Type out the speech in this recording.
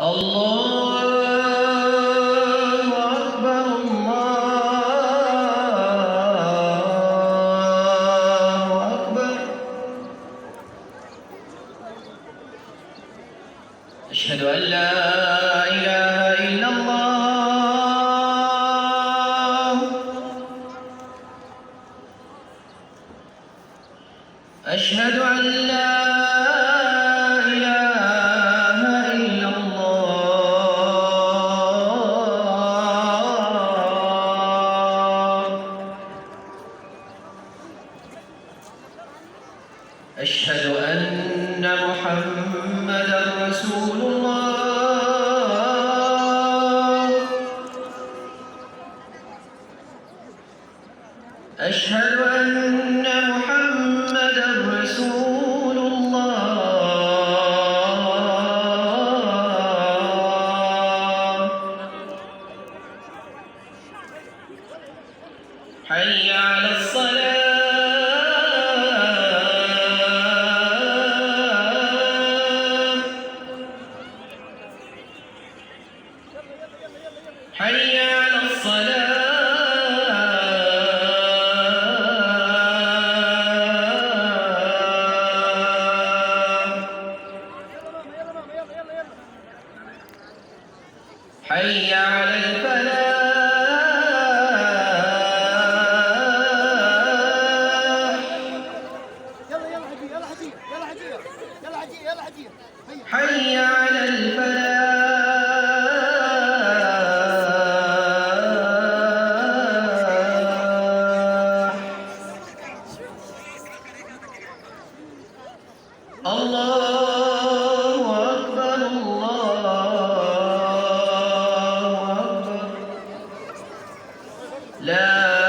الله أكبر الله أكبر. أشهد أن لا إله إلا الله. أشهد أن لا إله إلا الله. أشهد أن محمدًا رسول الله. أشهد أن محمدًا رسول الله. حي على الصلاة. حي على الصلاة. حي على الفلاح. حي على الفلاح. الله أكبر الله أكبر. لا